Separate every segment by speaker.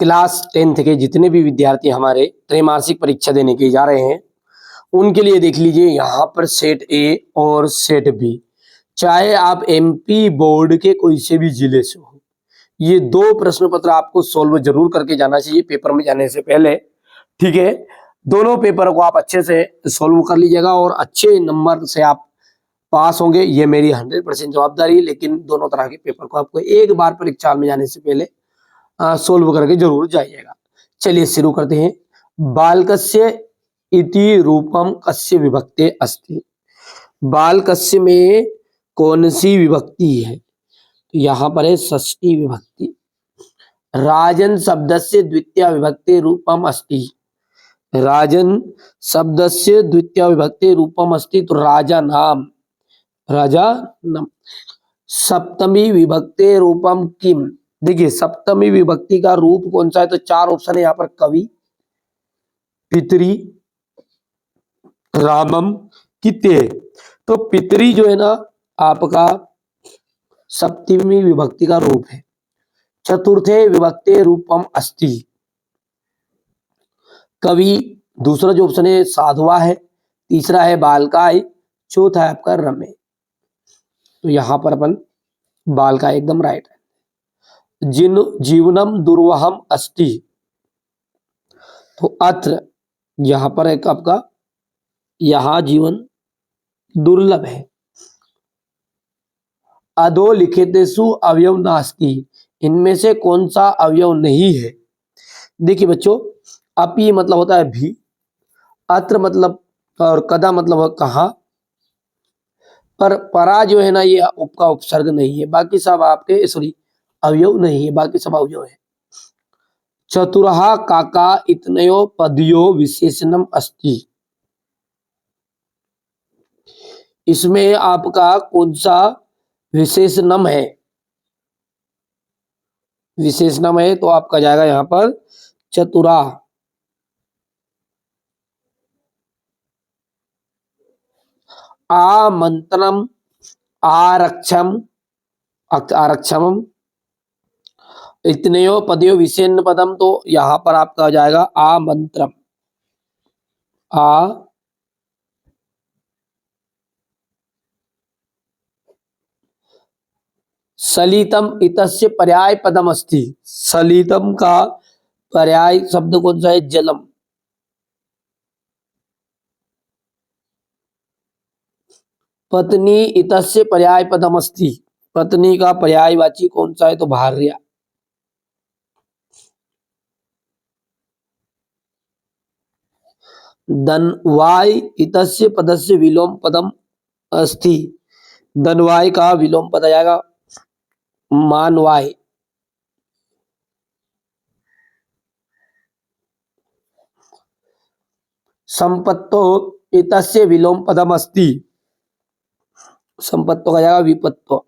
Speaker 1: Class 10th के जितने भी विद्यार्थी हमारे त्रैमासिक परीक्षा देने के जा रहे हैं उनके लिए देख लीजिए यहाँ पर सेट ए और सेट बी, चाहे आप एमपी बोर्ड के कोई से भी जिले से हो, ये दो प्रश्न पत्र आपको सोल्व जरूर करके जाना चाहिए पेपर में जाने से पहले। ठीक है, दोनों पेपर को आप अच्छे से सोल्व कर लीजिएगा और अच्छे नंबर से आप पास होंगे, ये मेरी 100% जवाबदारी। लेकिन दोनों तरह के पेपर को आपको एक बार परीक्षा में जाने से पहले सोल्व करके जरूर जाइएगा। चलिए शुरू करते हैं। बालकस्य इति रूपम कस्य विभक्ते अस्ति। बालकस्य में कौन सी विभक्ति है? तो यहाँ पर है षष्ठी विभक्ति। राजन शब्दस्य द्वितीय विभक्ति रूपम अस्ति। राजन शब्दस्य द्वितीय विभक्ति रूपम अस्ति, तो राजा नाम, राजा नाम। सप्तमी विभक्ति रूपम किम। देखिए सप्तमी विभक्ति का रूप कौन सा है? तो चार ऑप्शन है यहाँ पर, कवि, पितरी, रामम, किते। तो पितरी जो है ना आपका सप्तमी विभक्ति का रूप है। चतुर्थे विभक्ति रूपम अस्ति। कवि दूसरा जो ऑप्शन है साधुआ है, तीसरा है बालकाय, चौथा है आपका रमे। तो यहां पर अपन बालकाय एकदम राइट है। जिन जीवनम दुर्वहम अस्ति, तो अत्र यहां पर एक आपका यहां जीवन दुर्लभ है। अधो लिखितेषु अवयव नास्ति, इनमें से कौन सा अवयव नहीं है? देखिए बच्चों, अपि मतलब होता है भी, अत्र मतलब और कदा मतलब कहा, पर परा जो है ना ये उपका उपसर्ग नहीं है, बाकी सब आपके सॉरी अवयव नहीं है, बाकी सब अवयव है। चतुरहा काका इतनयो पदयो विशेषणम अस्ति, इसमें आपका कौन सा विशेषणम है? विशेषणम है तो आपका जाएगा यहां पर चतुरा। आमंत्रणम, आरक्षम, आरक्षम, इतनयो पदयो विशेषण पदम, तो यहां पर आपका जाएगा आमंत्रम। आ सलितम इतस्य पर्याय पदम अस्ति। सलितम का पर्याय शब्द कौन सा है? जलम। पत्नी इतस्य पर्याय पदम अस्ति, पत्नी का पर्यायवाची कौन सा है? तो भार्या। धनवाय इतस्य पदस्य विलोम पदम अस्ति, धनवाय का विलोम पद आएगा मानवाय। संपत्तो इतस्य विलोम पदम अस्ति, संपत्तो का जाएगा विपत्तो।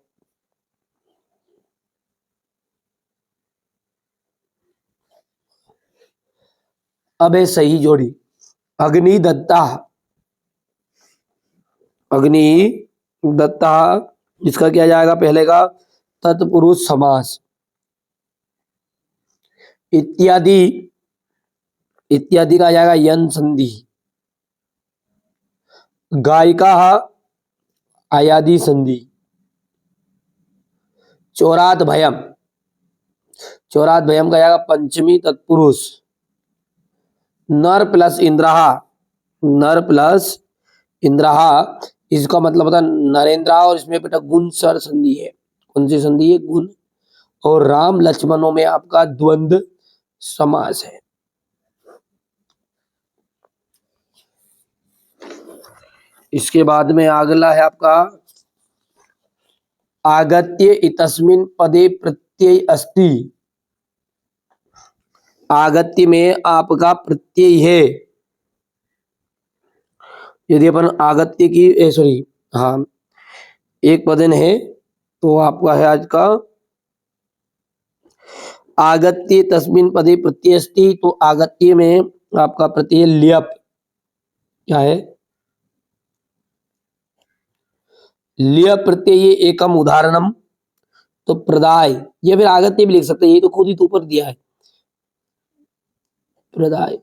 Speaker 1: अब है सही जोड़ी, अग्नि दत्ता, अग्नि दत्ता, इसका क्या जाएगा? पहले का तत्पुरुष समास। इत्यादि, इत्यादि का जाएगा यन संधि। गायिका आयादि संधि। चौरात भयम, चौरात भयम का जाएगा पंचमी तत्पुरुष। नर प्लस इंद्रहा, नर प्लस इंद्रहा, इसका मतलब होता है नरेंद्र, और इसमें बेटा गुण सर संधि है। कौन सी संधि है? गुण। और राम लक्ष्मणों में आपका द्वंद्व समास है। इसके बाद में अगला है आपका आगत्य इतस्मिन् पदे प्रत्यय अस्ति। आगत्य में आपका प्रत्यय है। यदि अपन आगत्य की सॉरी हाँ एक पदन है तो आपका है आज का आगत्य तस्मिन् पदे प्रत्यय अस्ति, तो आगत्य में आपका प्रत्यय ल्यप क्या है? ल्यप प्रत्यय एकम उदाहरणम, तो प्रदाय, ये फिर आगत्य भी लिख सकते हैं, ये तो खुद ही तो ऊपर दिया है। प्रदाय।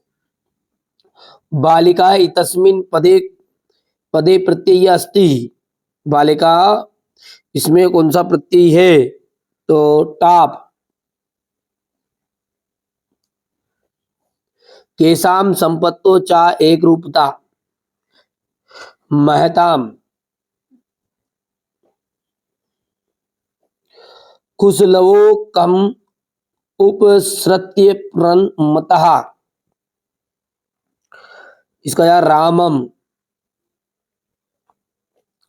Speaker 1: बालिका इतस्मिन् पदे पदे प्रत्यय अस्ति। बालिका इसमें कौन सा प्रत्यय है? तो टाप। केशाम संपत्तो चा एक रूपता। महताम कुशलवो कम उपसृत्य प्रणमतः। इसका यार रामम।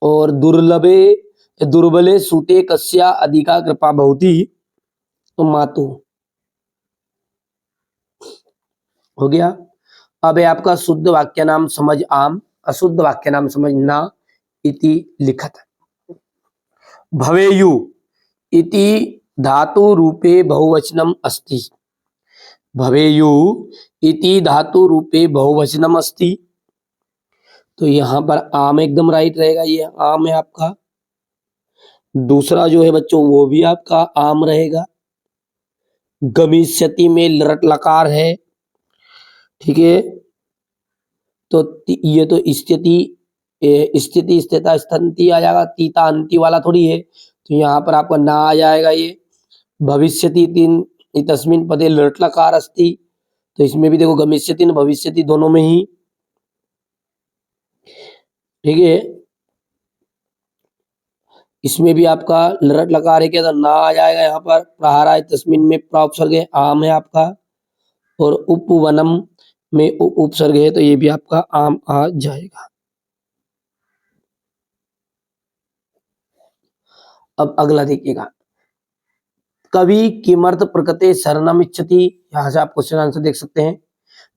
Speaker 1: और दुर्लभे दुर्बले सूते कस्या अधिका कृपा भवति। तो मातु हो गया। अब है आपका शुद्ध वाक्य नाम समझ आम, अशुद्ध वाक्य नाम समझ ना इति लिखत। भवेयु इति धातु रूपे बहुवचनम अस्ति। भवेयु इति धातु रूपे बहुवचनम अस्ति। तो यहां पर आम एकदम राइट रहेगा, ये आम है आपका। दूसरा जो है बच्चों वो भी आपका आम रहेगा। गमिष्यति में लृट लकार है, ठीक है। तो ये तो स्थिति स्थिता स्थंति आ जाएगा, तीता अंति वाला थोड़ी है। तो यहाँ पर आपका ना आ जाएगा। ये भविष्यति तीन तस्मिन पदे लृट लकार अस्ति। तो इसमें भी देखो गमिष्यति न भविष्यति दोनों में ही, ठीक है। इसमें भी आपका लृट लकार है, क्या तो ना आ जाएगा। यहाँ पर प्रहारा तस्मिन में उपसर्ग है, आम है आपका। और उपवनम में उपसर्ग है, तो ये भी आपका आम आ जाएगा। अब अगला देखिएगा, कवि किमर्थ प्रकृते शरणम इच्छति। यहाँ से आप क्वेश्चन आंसर देख सकते हैं।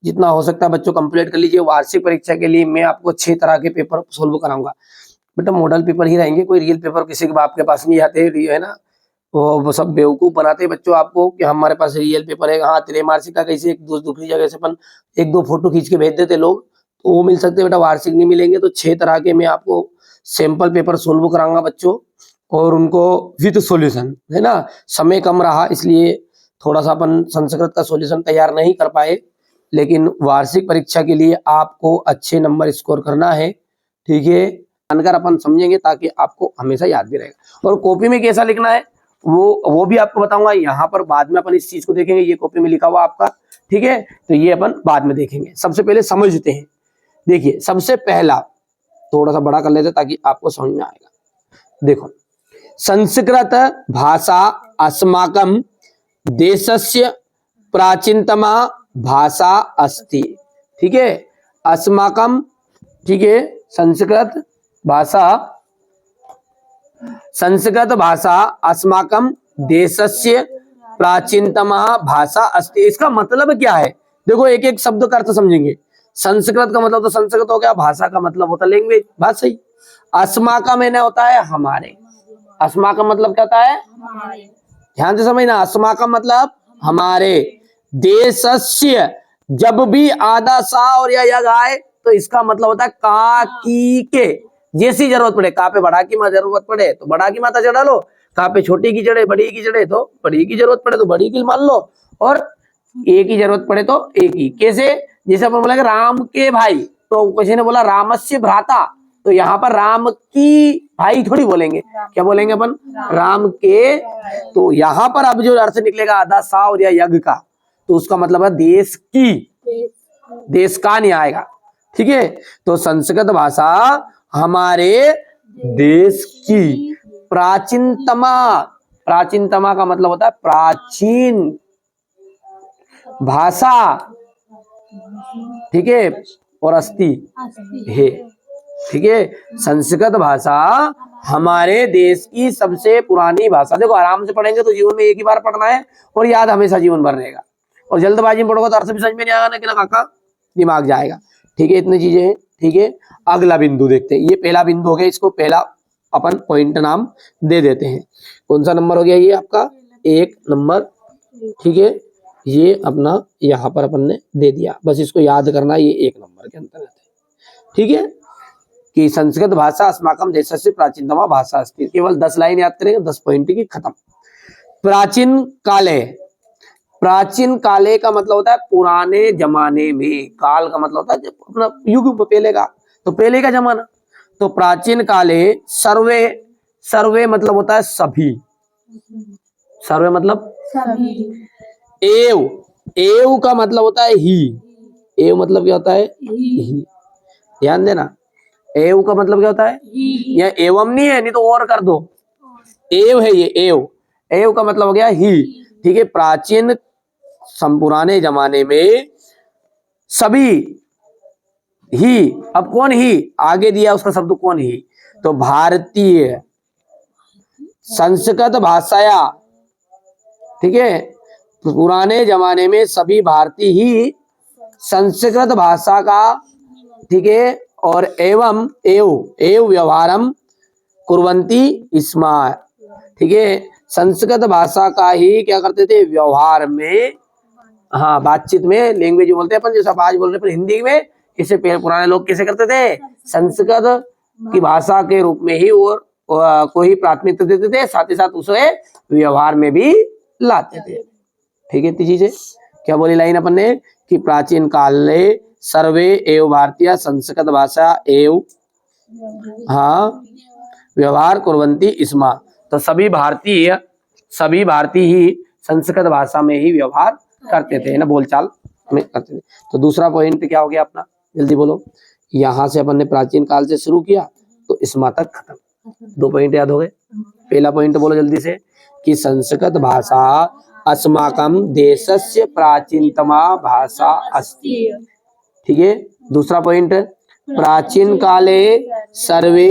Speaker 1: जितना हो सकता है बच्चों कंप्लीट कर लीजिए। वार्षिक परीक्षा के लिए मैं आपको 6 तरह के पेपर सोल्व कराऊंगा। बेटा मॉडल पेपर ही रहेंगे, कोई रियल पेपर किसी के बाप के पास नहीं आते है ना। वो सब बेवकूफ बनाते हैं बच्चों आपको कि हमारे पास रियल पेपर है। हाँ त्रैमासिक का कैसे एक दूसरी जगह से अपन 1-2 फोटो खींच के भेज देते लोग, तो वो मिल सकते हैं बेटा, वार्षिक नहीं मिलेंगे। तो 6 तरह के मैं आपको सैंपल पेपर सोल्व कराऊंगा बच्चों, और उनको विद सॉल्यूशन, है ना। समय कम रहा इसलिए थोड़ा सा अपन संस्कृत का सॉल्यूशन तैयार नहीं कर पाए, लेकिन वार्षिक परीक्षा के लिए आपको अच्छे नंबर स्कोर करना है, ठीक है। जानकर अपन समझेंगे ताकि आपको हमेशा याद भी रहेगा। और कॉपी में कैसा लिखना है वो भी आपको बताऊंगा। यहाँ पर बाद में अपन इस चीज को देखेंगे, ये कॉपी में लिखा हुआ आपका, ठीक है। तो ये अपन बाद में देखेंगे, सबसे पहले समझते हैं। देखिए सबसे पहला थोड़ा सा बड़ा कर लेते ताकि आपको समझ में आएगा। देखो, संस्कृत भाषा अस्माकं देशस्य प्राचीनतमा भाषा अस्ति, ठीक है। अस्माकं, ठीक है। संस्कृत भाषा अस्माकं देशस्य प्राचीनतमा भाषा अस्ति। इसका मतलब क्या है? देखो एक एक शब्द का अर्थ समझेंगे। संस्कृत का मतलब तो संस्कृत हो गया, भाषा का मतलब होता है लैंग्वेज, बात सही। अस्माकं मैंने होता है हमारे। अस्माकं मतलब क्या होता है? ध्यान से समझना, अस्माकं मतलब हमारे। देशस्य, जब भी आधा सा और या यग आए तो इसका मतलब होता है का की के, जैसी जरूरत पड़े। का पे बड़ा की माँ जरूरत पड़े तो बड़ा की माता चढ़ा लो, का पे छोटी की चढ़े बड़ी की चढ़े तो बड़ी की जरूरत पड़े तो बड़ी की मान लो, और ए की जरूरत पड़े तो ए की। कैसे? जैसे अपन बोला राम के भाई, तो किसी ने बोला रामस्य भ्राता, तो यहाँ पर राम की भाई थोड़ी बोलेंगे, क्या बोलेंगे अपन? राम के। तो यहाँ पर अब जो अर्थ निकलेगा आधा सा और या यज्ञ का, तो उसका मतलब है देश की, देश का नहीं आएगा, ठीक है। तो संस्कृत भाषा हमारे देश की प्राचीनतमा, प्राचीनतमा का मतलब होता है प्राचीन भाषा, ठीक है। और अस्ति है, ठीक है। संस्कृत भाषा हमारे देश की सबसे पुरानी भाषा। देखो आराम से पढ़ेंगे तो जीवन में एक ही बार पढ़ना है और याद हमेशा जीवन भर रहेगा। और जल्दबाजी में पढ़ोगे तो अर्थ भी समझ में नहीं आएगा, लेकिन काका दिमाग जाएगा, ठीक है। इतनी चीजें हैं, ठीक है। अगला बिंदु देखते हैं। ये पहला बिंदु हो गया, इसको पहला अपन पॉइंट नाम दे देते हैं। कौन सा नंबर हो गया ये आपका? 1 नंबर, ठीक है। ये अपना यहाँ पर अपन ने दे दिया, बस इसको याद करना, ये 1 नंबर के अंतर्गत है, ठीक है। कि संस्कृत भाषा अस्माकं देशस्य प्राचीनतमा भाषा अस्ति। केवल 10 लाइन याद करेंगे, 10 पॉइंट की खत्म। प्राचीन काले, प्राचीन काले का मतलब होता है पुराने जमाने में, काल का मतलब होता है जब अपना युग पहले का, तो पहले का जमाना। तो प्राचीन काले सर्वे, सर्वे मतलब होता है सभी, सर्वे मतलब
Speaker 2: सभी।
Speaker 1: एव, एव का मतलब होता है ही, एव मतलब क्या होता है ही, ध्यान देना, एव का मतलब क्या होता है, यह एवं नहीं है, नहीं तो और कर दो, एव है ये, एव, एव का मतलब हो गया ही। ठीक है, प्राचीन पुराने जमाने में सभी ही, अब कौन ही आगे दिया उसका शब्द कौन ही, तो भारतीय संस्कृत भाषाया, ठीक है, पुराने जमाने में सभी भारतीय ही संस्कृत भाषा का, ठीक है, और एवं एव व्यवहारम कुर्वन्ति स्म, ठीक है, संस्कृत भाषा का ही क्या करते थे व्यवहार में, हाँ बातचीत में, लैंग्वेज बोलते हैं अपन, जैसे आप आज बोल रहे हैं हिंदी में, इससे पुराने लोग कैसे करते थे, संस्कृत की भाषा के रूप में ही और को ही प्राथमिकता देते थे, साथ ही साथ उसे व्यवहार में भी लाते थे। ठीक है, तीसरी चीज क्या बोली लाइन अपन ने कि प्राचीन काले सर्वे एव भारतीय संस्कृत भाषा एव, हाँ व्यवहार कुर्वन्ति स्म, तो सभी भारतीय ही संस्कृत भाषा में ही व्यवहार करते थे ना, बोलचाल में करते थे। तो दूसरा पॉइंट क्या हो गया अपना, जल्दी बोलो, यहाँ से अपन ने प्राचीन काल से शुरू किया तो स्म तक खत्म, 2 पॉइंट याद हो गए। पहला पॉइंट बोलो जल्दी से कि संस्कृत भाषा अस्माकं देशस्य प्राचीनतमा भाषा अस्ति, ठीक है। दूसरा पॉइंट, प्राचीन काले सर्वे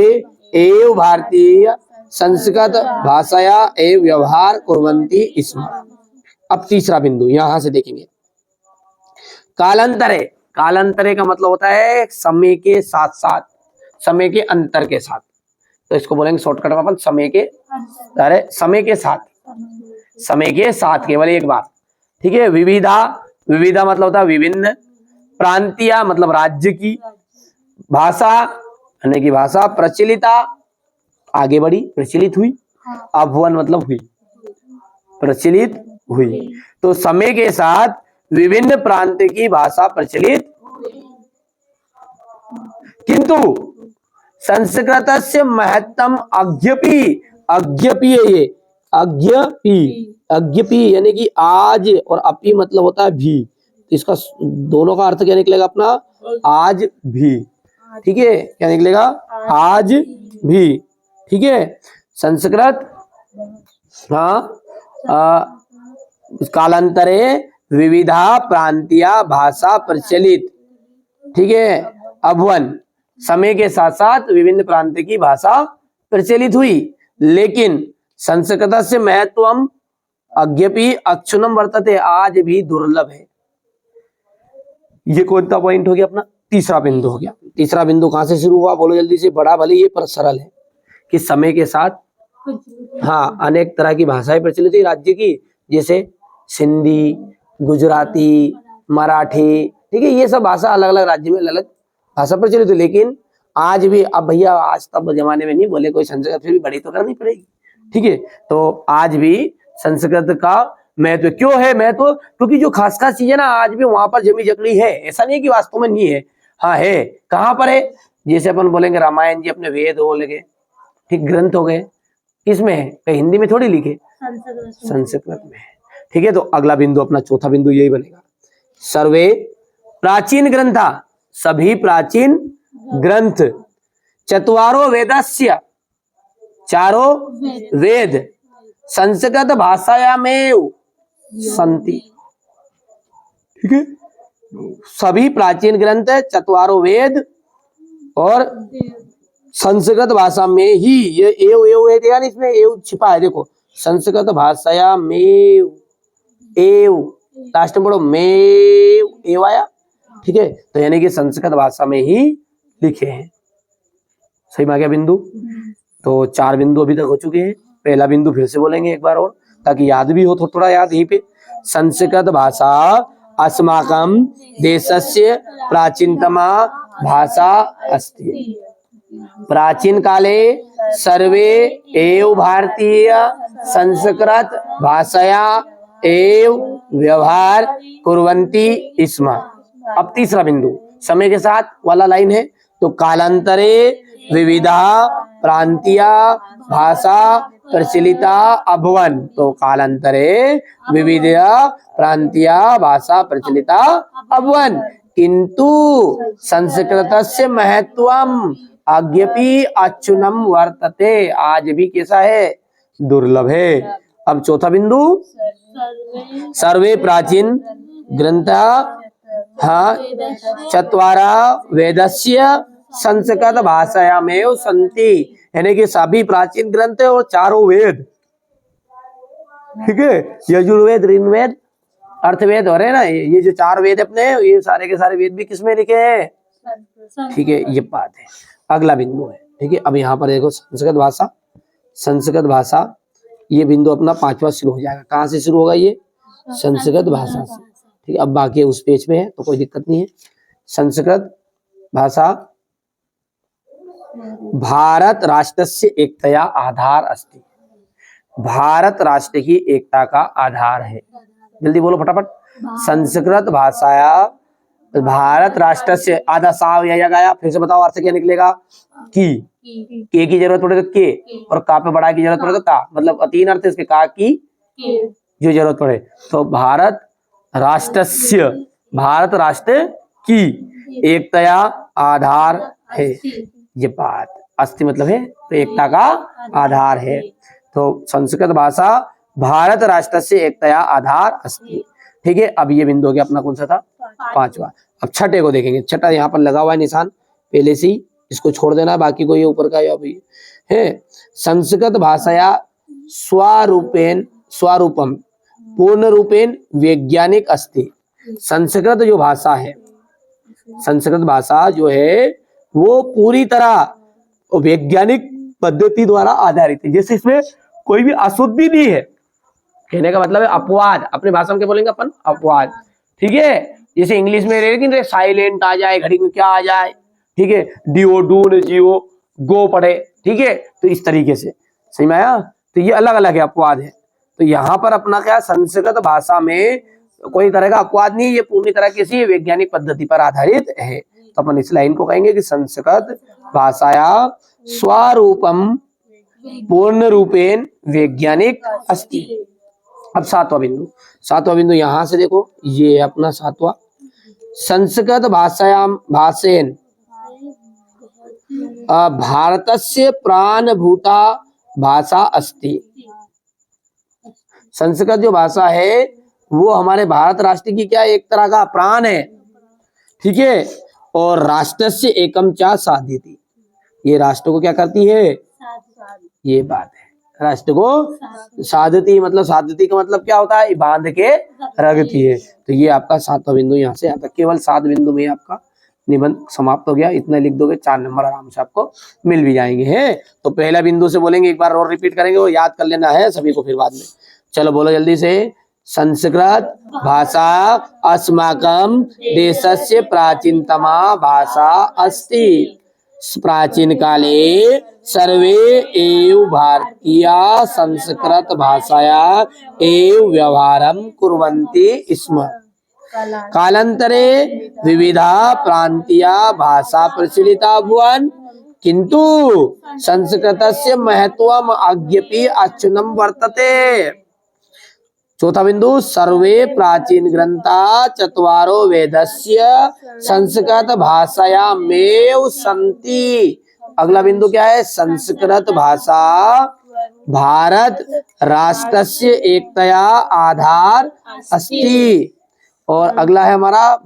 Speaker 1: एव भारतीय संस्कृत भाषाया एव व्यवहार कुर्वन्ति स्म। अब तीसरा बिंदु यहां से देखेंगे, कालांतरे, कालांतरे का मतलब होता है समय के साथ साथ, समय के अंतर के साथ, तो इसको बोलेंगे शॉर्टकट में अपन समय के, अरे समय के साथ, समय के साथ केवल एक बार, ठीक है। विविधा, विविधा मतलब होता है विभिन्न, प्रांतीय मतलब राज्य की, भाषा यानी कि भाषा, प्रचलिता आगे बढ़ी प्रचलित हुई, अभवन मतलब हुई, प्रचलित हुई, तो समय के साथ विभिन्न प्रांत की भाषा प्रचलित, किंतु संस्कृतस्य महत्तम अद्यपि, अद्यपि है ये, अद्यपि, अद्यपि यानी कि आज, और अपि मतलब होता है भी, तो इसका दोनों का अर्थ क्या निकलेगा अपना, आज भी, ठीक है, क्या निकलेगा आज भी, ठीक है। संस्कृत, हाँ कालांतरे विविधा प्रांतीय भाषा प्रचलित, ठीक है, अभवन समय के साथ साथ विभिन्न प्रांत की भाषा प्रचलित हुई, लेकिन संस्कृत से महत्वम अद्यपि अक्षुण्णम वर्तते, आज भी दुर्लभ है। ये कौन सा पॉइंट हो गया अपना, तीसरा बिंदु हो गया। तीसरा बिंदु कहां से शुरू हुआ बोलो जल्दी से, बड़ा भले ये पर सरल है कि समय के साथ, हाँ अनेक तरह की भाषाएं प्रचलित हुई राज्य की, जैसे सिंधी, गुजराती, मराठी, ठीक है, ये सब भाषा अलग अलग राज्य में अलग अलग भाषा प्रचलित हुई, लेकिन आज भी, अब भैया आज तब जमाने में नहीं बोले कोई संस्कृत, फिर भी बड़ी तो करनी पड़ेगी, ठीक है। तो आज भी संस्कृत का महत्व क्यों है, महत्व क्योंकि जो खास खास चीजें ना आज भी वहां पर जमी जकड़ी है, ऐसा नहीं है कि वास्तव में नहीं है, हाँ है। कहाँ पर है, जैसे अपन बोलेंगे रामायण जी अपने वेद हो लगे, ठीक, ग्रंथ हो गए, किसमें है, कहीं हिंदी में थोड़ी लिखे, संस्कृत में है, ठीक है। तो अगला बिंदु अपना चौथा बिंदु यही बनेगा, सर्वे प्राचीन ग्रंथा, सभी प्राचीन ग्रंथ, चत्वारो वेदस्य, चारों वेद संस्कृत भाषायामेव संति, ठीक है। सभी प्राचीन ग्रंथ, चत्वारों वेद और संस्कृत भाषा में ही, ये एव एव है, देखा नहीं इसमें एव छिपा है, देखो संस्कृत भाषाया में एव, लास्ट में पढ़ो मेव, एव आया, ठीक है। तो यानी कि संस्कृत भाषा में ही लिखे हैं, सही में आ गया बिंदु। तो 4 बिंदु अभी तक हो चुके हैं, पहला बिंदु फिर से बोलेंगे एक बार और ताकि याद भी हो, थोड़ा याद यहीं पे, संस्कृत भाषा अस्माकं देशस्य प्राचीनतमा भाषा अस्ति, प्राचीन काले सर्वे एव भारतीय संस्कृत भाषाया एव व्यवहार कुर्वन्ति स्म। अब तीसरा बिंदु समय के साथ वाला लाइन है, तो कालांतरे विविधा प्रांतीया भाषा प्रचलिता अभवन। तो कालांतरे विविधा प्रांतीया भाषा प्रचलिता अभवन, किंतु संस्कृतस्य महत्वम अद्यपि अच्युनम वर्तते। आज भी कैसा है? दुर्लभ है। अब चौथा बिंदु, सर्वे प्राचीन ग्रंथा चत्वारा वेदस्य संस्कृत भाषायामेव सन्ति। यानी कि सभी प्राचीन ग्रंथ और चारों वेद, ठीक है, यजुर्वेद, ऋग्वेद, अर्थवेद हो रहे ना, ये जो चार वेद अपने, ये सारे के सारे वेद भी किसमें लिखे हैं? ठीक है, ये बात है। अगला बिंदु है, ठीक है। अब यहाँ पर देखो संस्कृत भाषा, संस्कृत भाषा, ये बिंदु अपना पांचवा शुरू हो जाएगा। कहाँ से शुरू होगा? ये संस्कृत भाषा से, ठीक है। अब बाकी उस पेज पे है तो कोई दिक्कत नहीं है। संस्कृत भाषा भारत राष्ट्रस्य एकतया आधार अस्ति। भारत राष्ट्र की एकता का आधार है। जल्दी बोलो फटाफट। संस्कृत भाषाया भारत राष्ट्र से, आधा साव या गाया, फिर से बताओ अर्थ क्या निकलेगा? के की जरूरत पड़े तो के, और का पे बड़ा की जरूरत पड़े तो का, मतलब तीन अर्थ है इसके, का की जो जरूरत पड़े। तो भारत राष्ट्रस्य, भारत राष्ट्र की एकतया आधार है, ये बात। अस्ति मतलब है तो एकता का आधार है। तो संस्कृत भाषा भारत राष्ट्र से एकतया आधार अस्ति, ठीक है। अब ये बिंदु हो गया अपना कौन सा था? पांचवा। अब छठे को देखेंगे। छठा यहाँ पर लगा हुआ है निशान पहले से ही, इसको छोड़ देना, बाकी को ये ऊपर का है। संस्कृत भाषाया स्वरूपम पूर्ण रूपेण वैज्ञानिक अस्ति। संस्कृत जो भाषा है, संस्कृत भाषा जो है वो पूरी तरह वैज्ञानिक पद्धति द्वारा आधारित है। जैसे इसमें कोई भी अशुद्धि नहीं है, कहने का मतलब है अपवाद, अपने भाषा में क्या बोलेंगे अपन? अपवाद, ठीक है। जैसे इंग्लिश में लेकिन साइलेंट आ जाए, घड़ी में क्या आ जाए, ठीक है, डीओ डून जियो गो पढ़े, ठीक है, तो इस तरीके से, सही में आया? तो ये अलग अलग है, अपवाद है। तो यहाँ पर अपना क्या, संस्कृत भाषा में कोई तरह का अपवाद नहीं, ये पूरी तरह किसी वैज्ञानिक पद्धति पर आधारित है। तो अपन इस लाइन को कहेंगे कि संस्कृत भाषाया स्वरूपम पूर्ण रूपेण वैज्ञानिक अस्ति। अब सातवां बिंदु, सातवां बिंदु यहां से देखो, ये अपना सातवां, संस्कृत भाषायाम भाषेन भारतस्य प्राणभूता भाषा अस्ति। संस्कृत जो भाषा है वो हमारे भारत राष्ट्र की क्या, एक तरह का प्राण है, ठीक है। और राष्ट्रस्य एकम चा साध्यति, ये राष्ट्र को क्या करती है? ये बात है, राष्ट्र को साधती, मतलब साधती का मतलब क्या होता है? बांध के रखती है। तो ये आपका सातवां बिंदु यहाँ से आता है। केवल 7 बिंदु में आपका निबंध समाप्त हो गया। इतना लिख दोगे 4 नंबर आराम से आपको मिल भी जाएंगे हैं। तो पहला बिंदु से बोलेंगे, एक बार और रिपीट करेंगे, वो याद कर लेना है सभी को, फिर बाद में। चलो बोलो जल्दी से। संस्कृत भाषा अस्माकं देशस्य प्राचीनतमा भाषा अस्ति। प्राचीन काले सर्वे एव भारतीया संस्कृत भाषाया एव व्यवहारं कुर्वन्ति स्म। कालांतरे विविधा प्रांतीया भाषा प्रचलिता अभूवन्, किंतु संस्कृतस्य महत्वम् अद्यापि अच्युनं वर्तते। चौथा बिंदु, सर्वे प्राचीन ग्रंथा चत्वारो वेदस्य संस्कृत भाषायामेव सन्ति। अगला बिंदु क्या है? संस्कृत भाषा भारत राष्ट्रस्य एकतया आधार अस्ति। और अगला है हमारा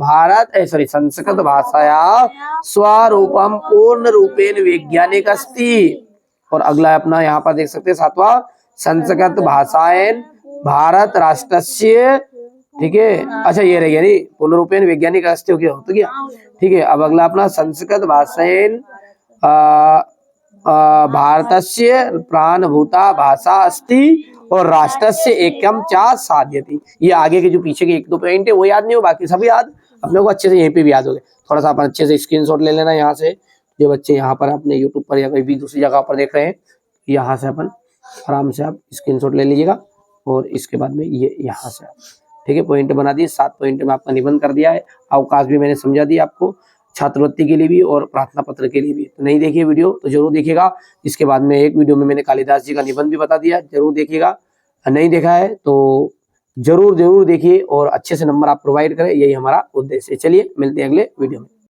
Speaker 1: संस्कृत भाषाया स्वरूपम पूर्ण रूपेण वैज्ञानिक अस्ति। और अगला है अपना, यहाँ पर देख सकते हैं सातवां, संस्कृत भाषाएं भारत राष्ट्रस्य, ठीक है। अच्छा ये रह गया नहीं, पूर्ण रूपेण वैज्ञानिक अस्ति हो गया, तो क्या, ठीक है। अब अगला अपना, संस्कृत भाषाएं भारतस्य प्राणभूता भाषा अस्ति और राष्ट्रस्य एकम चा साध्यति। ये आगे के जो पीछे के 1-2 पॉइंट है वो याद नहीं हो, बाकी सब याद अपने को अच्छे से यहीं पे भी याद हो गए। थोड़ा सा अपन अच्छे से स्क्रीनशॉट ले लेना यहाँ से, जो बच्चे यहाँ पर अपने यूट्यूब पर या कोई भी दूसरी जगह पर देख रहे हैं, यहाँ से अपन आराम से आप स्क्रीनशॉट ले लीजिएगा और इसके बाद में ये यहाँ से, ठीक है, पॉइंट बना दिए। 7 पॉइंट में आपका निबंध कर दिया है। अवकाश भी मैंने समझा दिया आपको, छात्रवृत्ति के लिए भी और प्रार्थना पत्र के लिए भी। तो नहीं देखिए वीडियो तो जरूर देखिएगा। इसके बाद में एक वीडियो में मैंने कालिदास जी का निबंध भी बता दिया, जरूर देखिएगा। नहीं देखा है तो जरूर देखिए और अच्छे से नंबर आप प्रोवाइड करें, यही हमारा उद्देश्य है। चलिए मिलते हैं अगले वीडियो में।